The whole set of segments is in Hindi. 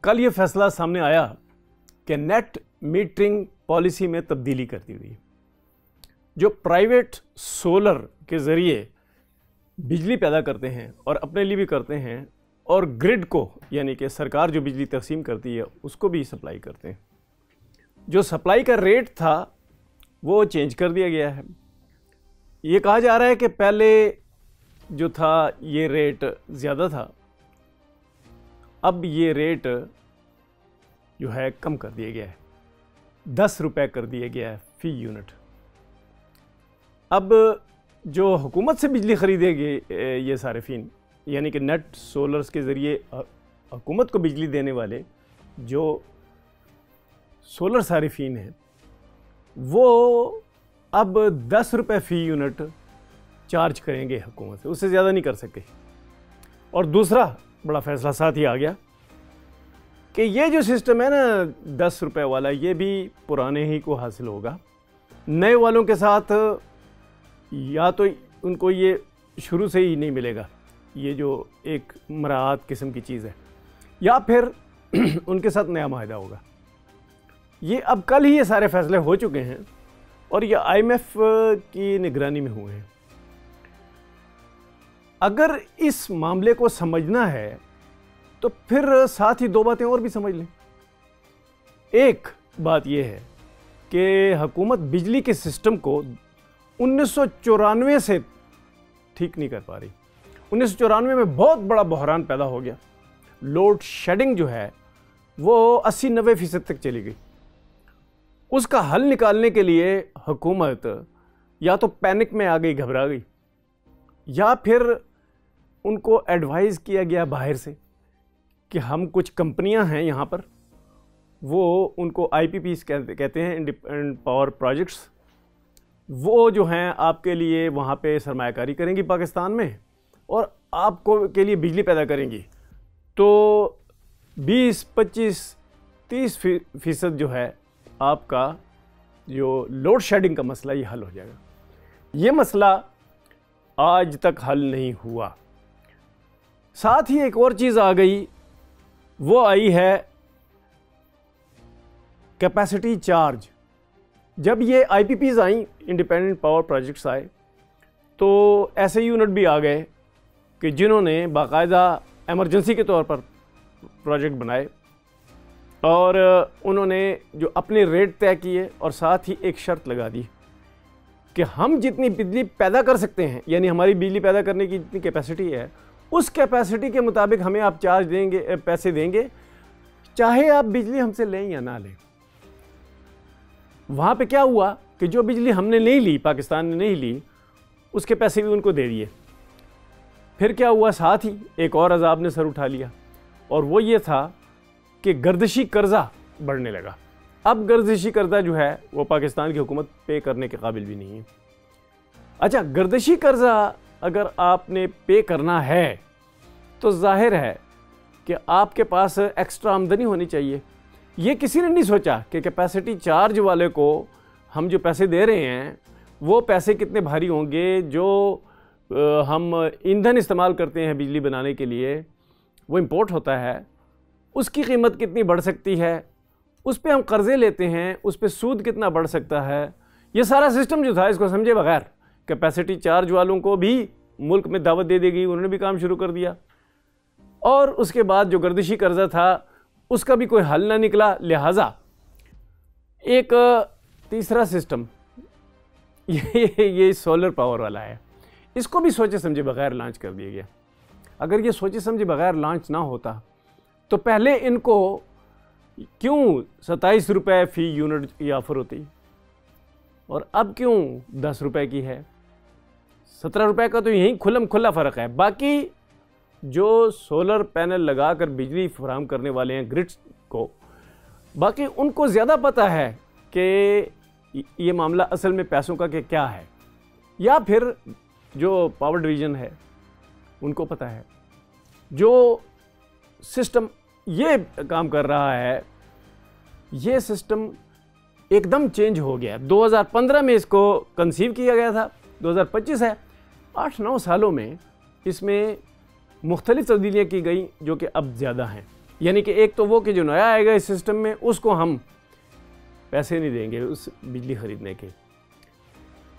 कल ये फैसला सामने आया कि नेट मीटरिंग पॉलिसी में तब्दीली कर दी गई। जो प्राइवेट सोलर के ज़रिए बिजली पैदा करते हैं और अपने लिए भी करते हैं और ग्रिड को यानी कि सरकार जो बिजली तकसीम करती है उसको भी सप्लाई करते हैं, जो सप्लाई का रेट था वो चेंज कर दिया गया है। ये कहा जा रहा है कि पहले जो था ये रेट ज़्यादा था, अब ये रेट जो है कम कर दिया गया है, 10 रुपये कर दिया गया है फ़ी यूनिट। अब जो हुकूमत से बिजली ख़रीदेगी ये सारिफिन यानी कि नेट सोलर्स के ज़रिए हुकूमत को बिजली देने वाले जो सोलर सारिफिन हैं वो अब 10 रुपये फ़ी यूनिट चार्ज करेंगे हुकूमत से, उससे ज़्यादा नहीं कर सके। और दूसरा बड़ा फैसला साथ ही आ गया कि ये जो सिस्टम है ना 10 रुपये वाला, ये भी पुराने ही को हासिल होगा। नए वालों के साथ या तो उनको ये शुरू से ही नहीं मिलेगा, ये जो एक मराहत किस्म की चीज़ है, या फिर उनके साथ नया माहिदा होगा। ये अब कल ही ये सारे फैसले हो चुके हैं और ये IMF की निगरानी में हुए हैं। अगर इस मामले को समझना है तो फिर साथ ही दो बातें और भी समझ लें। एक बात यह है कि हुकूमत बिजली के सिस्टम को 1994 से ठीक नहीं कर पा रही। 1994 में बहुत बड़ा बहरान पैदा हो गया, लोड शेडिंग जो है वो 80-90% तक चली गई। उसका हल निकालने के लिए हुकूमत या तो पैनिक में आ गई, घबरा गई, या फिर उनको एडवाइस किया गया बाहर से कि हम कुछ कंपनियां हैं यहाँ पर, वो उनको IPPs कहते हैं, इंडिपेंडेंट पावर प्रोजेक्ट्स, वो जो हैं आपके लिए वहाँ पे सरमायाकारी करेंगी पाकिस्तान में और आपको के लिए बिजली पैदा करेंगी। तो 20-25-30% जो है आपका जो लोड शेडिंग का मसला ये हल हो जाएगा। ये मसला आज तक हल नहीं हुआ। साथ ही एक और चीज़ आ गई, वो आई है कैपेसिटी चार्ज। जब ये IPPs आई, इंडिपेंडेंट पावर प्रोजेक्ट्स आए, तो ऐसे यूनिट भी आ गए कि जिन्होंने बाकायदा एमरजेंसी के तौर पर प्रोजेक्ट बनाए और उन्होंने जो अपने रेट तय किए और साथ ही एक शर्त लगा दी कि हम जितनी बिजली पैदा कर सकते हैं, यानी हमारी बिजली पैदा करने की जितनी कैपेसिटी है, उस कैपेसिटी के मुताबिक हमें आप चार्ज देंगे, पैसे देंगे, चाहे आप बिजली हमसे लें या ना लें। वहाँ पे क्या हुआ कि जो बिजली हमने नहीं ली, पाकिस्तान ने नहीं ली, उसके पैसे भी उनको दे दिए। फिर क्या हुआ, साथ ही एक और अजाब ने सर उठा लिया और वो ये था कि गर्दिशी कर्जा बढ़ने लगा। अब गर्दिशी कर्जा जो है वो पाकिस्तान की हुकूमत पे करने के काबिल भी नहीं है। अच्छा, गर्दिशी कर्जा अगर आपने पे करना है तो जाहिर है कि आपके पास एक्स्ट्रा आमदनी होनी चाहिए। ये किसी ने नहीं सोचा कि कैपेसिटी चार्ज वाले को हम जो पैसे दे रहे हैं वो पैसे कितने भारी होंगे। जो हम ईंधन इस्तेमाल करते हैं बिजली बनाने के लिए, वो इंपोर्ट होता है, उसकी कीमत कितनी बढ़ सकती है, उस पर हम कर्ज़े लेते हैं, उस पर सूद कितना बढ़ सकता है। ये सारा सिस्टम जो था इसको समझे बगैर कैपेसिटी चार्ज वालों को भी मुल्क में दावत दे देगी, उन्होंने भी काम शुरू कर दिया। और उसके बाद जो गर्दिशी कर्जा था उसका भी कोई हल ना निकला। लिहाजा एक तीसरा सिस्टम ये सोलर पावर वाला है, इसको भी सोचे समझे बगैर लॉन्च कर दिया गया। अगर ये सोचे समझे बगैर लॉन्च ना होता तो पहले इनको क्यों 27 रुपये फ़ी यूनिट की ऑफ़र होती और अब क्यों 10 रुपये की है। 17 रुपये का तो यही खुल्लम खुल्ला फ़र्क है। बाकी जो सोलर पैनल लगाकर बिजली फराहम करने वाले हैं ग्रिड्स को, बाकी उनको ज़्यादा पता है कि ये मामला असल में पैसों का क्या है, या फिर जो पावर डिवीज़न है उनको पता है। जो सिस्टम ये काम कर रहा है, ये सिस्टम एकदम चेंज हो गया। 2015 में इसको कंसीव किया गया था, 2025 है। 8-9 सालों में इसमें मुख्तलिफ तब्दीलियाँ की गई जो कि अब ज़्यादा हैं। यानी कि एक तो वो कि जो नया आएगा इस सिस्टम में उसको हम पैसे नहीं देंगे उस बिजली ख़रीदने के,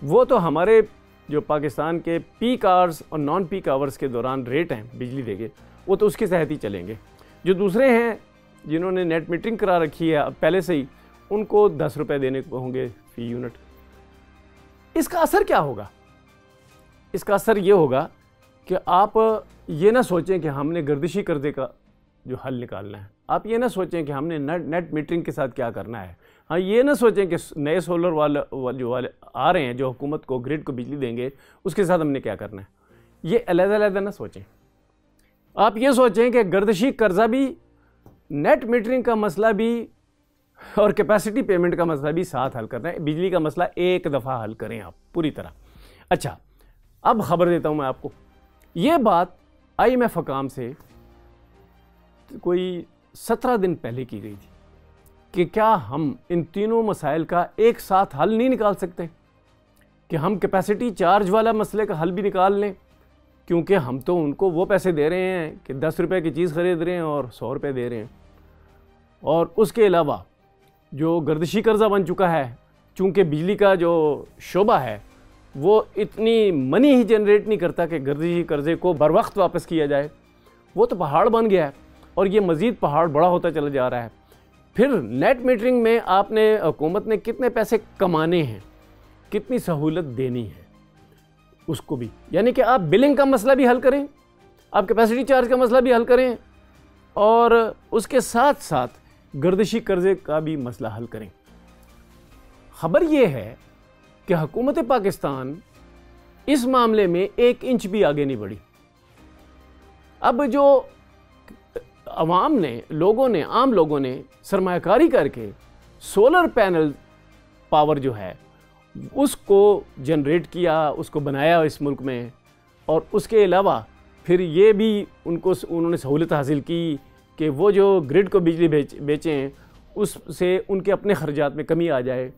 वो तो हमारे जो पाकिस्तान के पीक आवर्स और नॉन पीक आवर्स के दौरान रेट हैं बिजली देंगे, वो तो उसके तहत ही चलेंगे। जो दूसरे हैं जिन्होंने नेट मीटरिंग करा रखी है पहले से ही, उनको 10 रुपये देने को होंगे फी यूनिट। इसका असर क्या होगा? इसका असर ये होगा कि आप ये ना सोचें कि हमने गर्दिशी कर्जे का जो हल निकालना है, आप ये ना सोचें कि हमने नेट मीटरिंग के साथ क्या करना है, हाँ ये ना सोचें कि नए सोलर वाले आ रहे हैं जो हुकूमत को ग्रिड को बिजली देंगे उसके साथ हमने क्या करना है। ये अलग-अलग ना सोचें। आप ये सोचें कि गर्दिशी कर्जा भी, नेट मीटरिंग का मसला भी और कैपेसिटी पेमेंट का मसला भी साथ हल करना है। बिजली का मसला एक दफ़ा हल करें आप पूरी तरह। अच्छा, अब खबर देता हूँ मैं आपको। ये बात IMF हकाम से कोई 17 दिन पहले की गई थी कि क्या हम इन तीनों मसाइल का एक साथ हल नहीं निकाल सकते, कि हम कैपेसिटी चार्ज वाला मसले का हल भी निकाल लें, क्योंकि हम तो उनको वो पैसे दे रहे हैं कि 10 रुपये की चीज़ ख़रीद रहे हैं और 100 रुपये दे रहे हैं। और उसके अलावा जो गर्दिशी कर्जा बन चुका है, चूँकि बिजली का जो शोबा है वो इतनी मनी ही जनरेट नहीं करता कि गर्दिशी कर्जे को बर वक्त वापस किया जाए, वो तो पहाड़ बन गया है और ये मज़ीद पहाड़ बड़ा होता चला जा रहा है। फिर नेट मीटरिंग में आपने हुकूमत ने कितने पैसे कमाने हैं, कितनी सहूलत देनी है उसको भी, यानी कि आप बिलिंग का मसला भी हल करें, आप कैपेसिटी चार्ज का मसला भी हल करें और उसके साथ साथ गर्दिशी कर्जे का भी मसला हल करें। खबर यह है कि हुकूमत पाकिस्तान इस मामले में 1 इंच भी आगे नहीं बढ़ी। अब जो आवाम ने, लोगों ने, आम लोगों ने सरमायाकारी करके सोलर पैनल पावर जो है उसको जनरेट किया, उसको बनाया इस मुल्क में, और उसके अलावा फिर ये भी उन्होंने सहूलत हासिल की कि वो जो ग्रिड को बिजली बेचें उससे उनके अपने खर्चात में कमी आ जाए।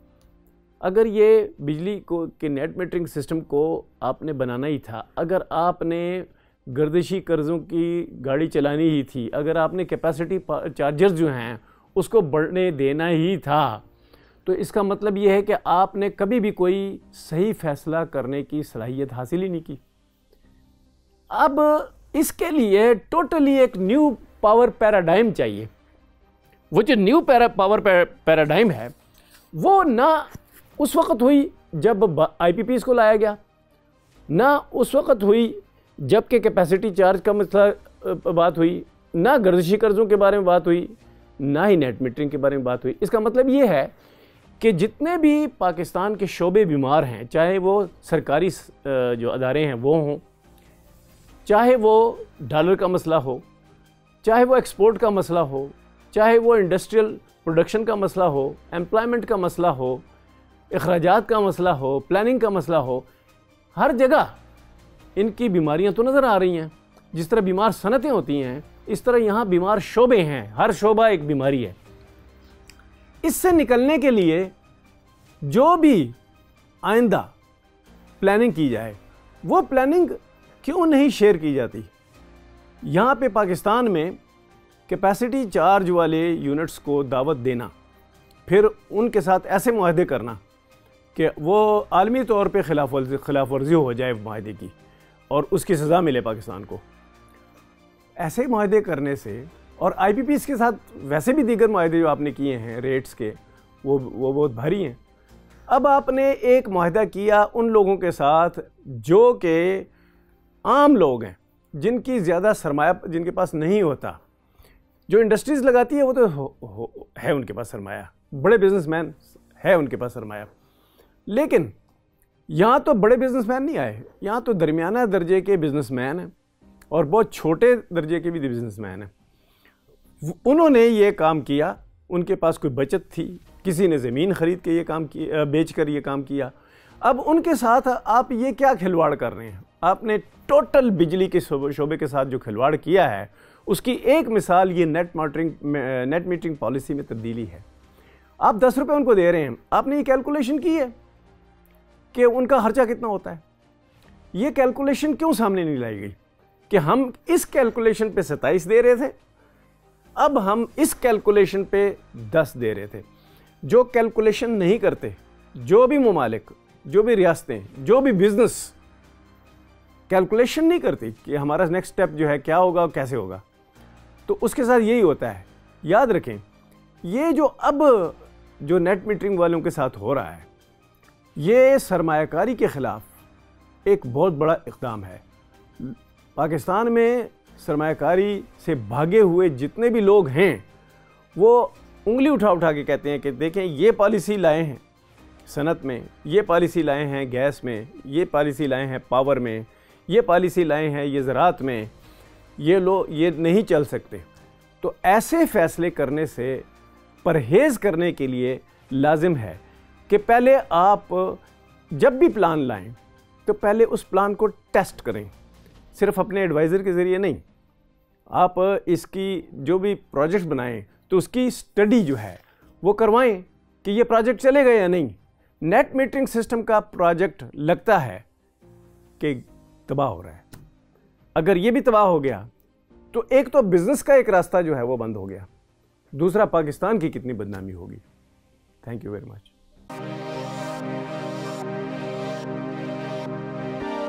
अगर ये बिजली को के नेट मीटरिंग सिस्टम को आपने बनाना ही था, अगर आपने गर्दिशी कर्ज़ों की गाड़ी चलानी ही थी, अगर आपने कैपेसिटी चार्जर्स जो हैं उसको बढ़ने देना ही था, तो इसका मतलब ये है कि आपने कभी भी कोई सही फैसला करने की सलाहियत हासिल ही नहीं की। अब इसके लिए टोटली एक न्यू पावर पैराडाइम चाहिए। वो जो न्यू पावर पैराडाइम है वो ना उस वक़्त हुई जब IPPs को लाया गया, ना उस वक़्त हुई जबकि कैपेसिटी चार्ज का मसला बात हुई, ना गर्दिशी कर्ज़ों के बारे में बात हुई, ना ही नेट मीटरिंग के बारे में बात हुई। इसका मतलब ये है कि जितने भी पाकिस्तान के शोबे बीमार हैं, चाहे वो सरकारी जो अदारे हैं वो हों, चाहे वो डॉलर का मसला हो, चाहे वो एक्सपोर्ट का मसला हो, चाहे वो इंडस्ट्रियल प्रोडक्शन का मसला हो, एम्प्लॉयमेंट का मसला हो, अखराजात का मसला हो, प्लानिंग का मसला हो, हर जगह इनकी बीमारियां तो नज़र आ रही हैं। जिस तरह बीमार सनतें होती हैं, इस तरह यहाँ बीमार शोबे हैं, हर शोबा एक बीमारी है। इससे निकलने के लिए जो भी आइंदा प्लानिंग की जाए, वो प्लानिंग क्यों नहीं शेयर की जाती? यहाँ पे पाकिस्तान में कैपेसिटी चार्ज वाले यूनिट्स को दावत देना, फिर उनके साथ ऐसे मुआहदे करना कि वो आलमी तौर पे खिलाफ वर्जी हो जाए मुआहदे की और उसकी सज़ा मिले पाकिस्तान को, ऐसे मुआहदे करने से, और IPPs के साथ वैसे भी दीगर मुआहदे जो आपने किए हैं रेट्स के, वो बहुत भारी हैं। अब आपने एक मुआहदा किया उन लोगों के साथ जो कि आम लोग हैं, जिनकी ज़्यादा सरमाया जिनके पास नहीं होता। जो इंडस्ट्रीज़ लगाती है वो तो है उनके पास सरमाया, बड़े बिजनेसमैन है उनके पास सरमाया, लेकिन यहाँ तो बड़े बिजनेसमैन नहीं आए, यहाँ तो दरमियाना दर्जे के बिजनेसमैन हैं और बहुत छोटे दर्जे के भी बिजनेसमैन हैं। उन्होंने ये काम किया, उनके पास कोई बचत थी, किसी ने ज़मीन ख़रीद के ये काम किया, बेच कर ये काम किया। अब उनके साथ आप ये क्या खिलवाड़ कर रहे हैं? आपने टोटल बिजली के शोबे के साथ जो खिलवाड़ किया है उसकी एक मिसाल ये नेट मीटरिंग पॉलिसी में तब्दीली है। आप 10 रुपये उनको दे रहे हैं, आपने ये कैलकुलेशन की है कि उनका खर्चा कितना होता है? ये कैलकुलेशन क्यों सामने नहीं लाई गई कि हम इस कैलकुलेशन पे 27 दे रहे थे, अब हम इस कैलकुलेशन पे 10 दे रहे थे। जो कैलकुलेशन नहीं करते, जो भी ममालिक, जो भी रियासतें, जो भी बिजनेस कैलकुलेशन नहीं करती कि हमारा नेक्स्ट स्टेप जो है क्या होगा और कैसे होगा, तो उसके साथ यही होता है। याद रखें, ये जो अब जो नेट मीटरिंग वालों के साथ हो रहा है, ये सरमायाकारी के ख़िलाफ़ एक बहुत बड़ा इक़दाम है। पाकिस्तान में सरमायाकारी से भागे हुए जितने भी लोग हैं, वो उंगली उठा उठा के कहते हैं कि देखें ये पॉलिसी लाए हैं सनत में, ये पॉलिसी लाए हैं गैस में, ये पॉलिसी लाए हैं पावर में, ये पॉलिसी लाए हैं ये ज़राअत में, ये नहीं चल सकते। तो ऐसे फ़ैसले करने से परहेज़ करने के लिए लाजिम है कि पहले आप जब भी प्लान लाएं तो पहले उस प्लान को टेस्ट करें, सिर्फ अपने एडवाइज़र के ज़रिए नहीं। आप इसकी जो भी प्रोजेक्ट बनाएं तो उसकी स्टडी जो है वो करवाएं कि ये प्रोजेक्ट चलेगा या नहीं। नेट मीटरिंग सिस्टम का प्रोजेक्ट लगता है कि तबाह हो रहा है, अगर ये भी तबाह हो गया तो एक तो बिज़नेस का एक रास्ता जो है वो बंद हो गया, दूसरा पाकिस्तान की कितनी बदनामी होगी। Thank you very much.